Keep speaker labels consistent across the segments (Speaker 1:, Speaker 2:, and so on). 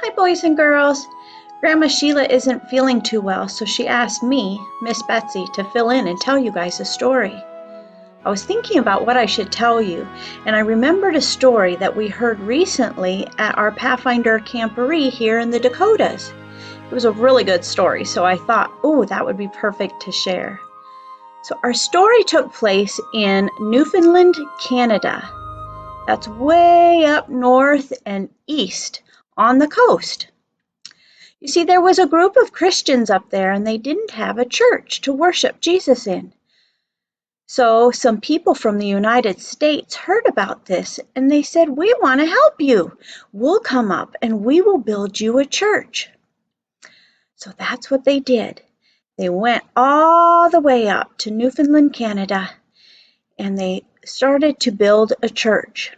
Speaker 1: Hi, boys and girls. Grandma Sheila isn't feeling too well, so she asked me, Miss Betsy, to fill in and tell you guys a story. I was thinking about what I should tell you, and I remembered a story that we heard recently at our Pathfinder Camporee here in the Dakotas. It was a really good story, so I thought, oh, that would be perfect to share. So our story took place in Newfoundland, Canada. That's way up north and east on the coast. You see, there was a group of Christians up there, and they didn't have a church to worship Jesus in. So some people from the United States heard about this, and they said, "We want to help you. We'll come up and we will build you a church." So that's what they did. They went all the way up to Newfoundland, Canada, and they started to build a church.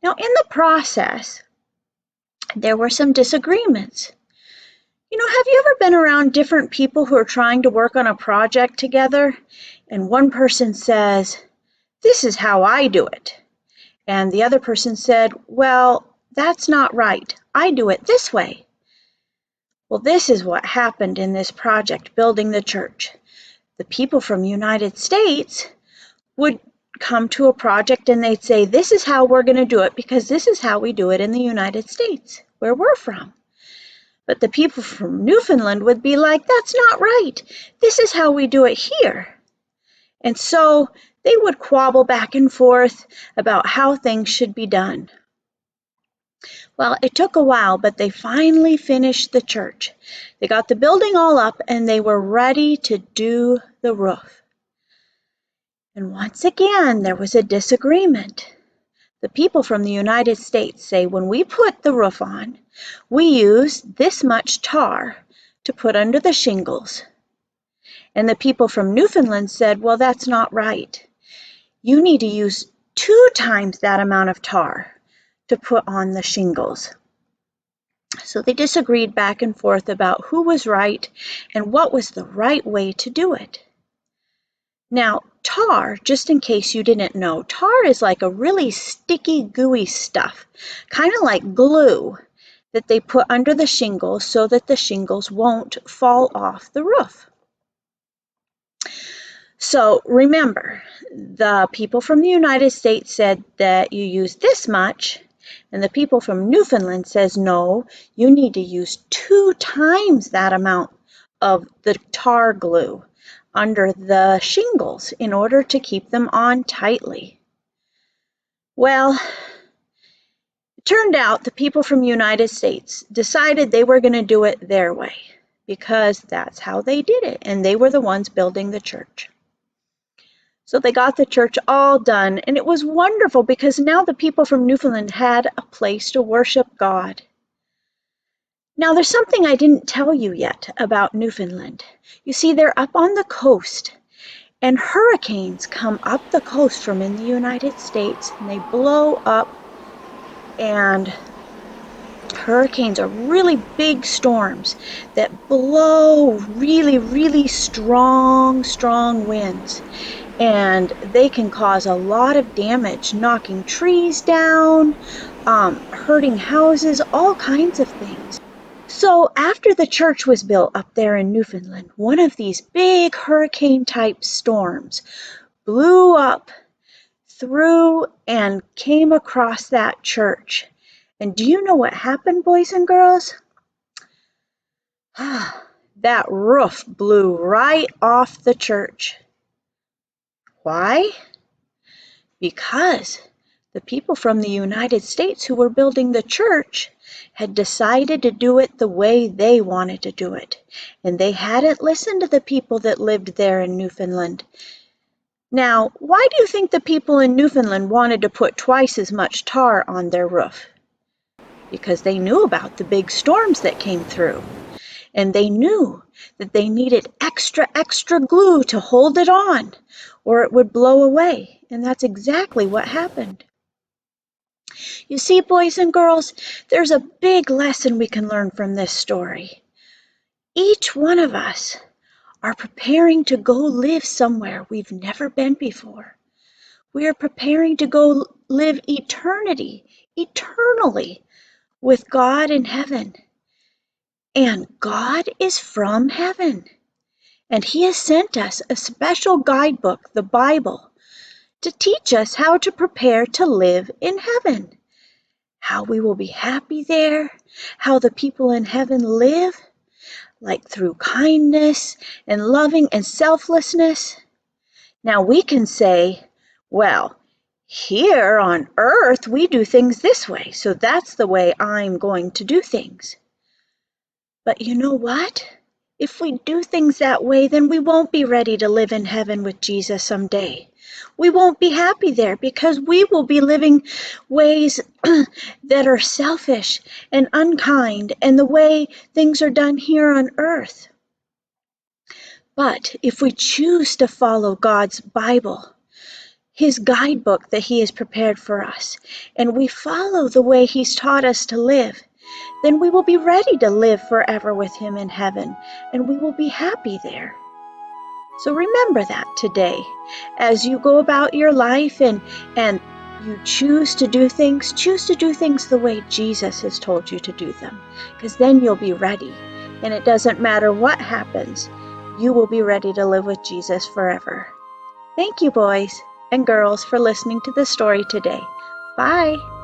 Speaker 1: Now, in the process, there were some disagreements. Have you ever been around different people who are trying to work on a project together, and one person says, "This is how I do it," and the other person said, "Well, that's not right. I do it this way." Well, this is what happened in this project, building the church. The people from the United States would come to a project and they'd say, "This is how we're going to do it because this is how we do it in the United States, where we're from." But the people from Newfoundland would be like, "That's not right. This is how we do it here." And so they would quabble back and forth about how things should be done. Well, it took a while, but they finally finished the church. They got the building all up and they were ready to do the roof. And once again, there was a disagreement. The people from the United States say, "When we put the roof on, we use this much tar to put under the shingles." And the people from Newfoundland said, "Well, that's not right. You need to use 2 times that amount of tar to put on the shingles." So they disagreed back and forth about who was right and what was the right way to do it. Now, tar, just in case you didn't know, tar is like a really sticky, gooey stuff, kind of like glue that they put under the shingles so that the shingles won't fall off the roof. So remember, the people from the United States said that you use this much, and the people from Newfoundland says, "No, you need to use 2 times that amount of the tar glue under the shingles in order to keep them on tightly." Well, it turned out the people from the United States decided they were going to do it their way because that's how they did it, and they were the ones building the church. So they got the church all done, and it was wonderful because now the people from Newfoundland had a place to worship God. Now, there's something I didn't tell you yet about Newfoundland. You see, they're up on the coast, and hurricanes come up the coast from in the United States, and they blow up, and hurricanes are really big storms that blow really, really strong winds. And they can cause a lot of damage, knocking trees down, hurting houses, all kinds of things. So after the church was built up there in Newfoundland, one of these big hurricane-type storms blew up through and came across that church. And do you know what happened, boys and girls? That roof blew right off the church. Why? Because the people from the United States who were building the church had decided to do it the way they wanted to do it, and they hadn't listened to the people that lived there in Newfoundland. Now, why do you think the people in Newfoundland wanted to put twice as much tar on their roof? Because they knew about the big storms that came through, and they knew that they needed extra glue to hold it on, or it would blow away, and that's exactly what happened. You see, boys and girls, there's a big lesson we can learn from this story. Each one of us are preparing to go live somewhere we've never been before. We are preparing to go live eternally with God in heaven. And God is from heaven. And He has sent us a special guidebook, the Bible, to teach us how to prepare to live in heaven, how we will be happy there, how the people in heaven live, like through kindness and loving and selflessness. Now we can say, well, here on earth we do things this way, so that's the way I'm going to do things. But you know what? If we do things that way, then we won't be ready to live in heaven with Jesus someday. We won't be happy there because we will be living ways that are selfish and unkind and the way things are done here on earth. But if we choose to follow God's Bible, His guidebook that He has prepared for us, and we follow the way He's taught us to live, then we will be ready to live forever with Him in heaven, and we will be happy there. So remember that today, as you go about your life and you choose to do things the way Jesus has told you to do them, because then you'll be ready, and it doesn't matter what happens, you will be ready to live with Jesus forever. Thank you, boys and girls, for listening to the story today. Bye.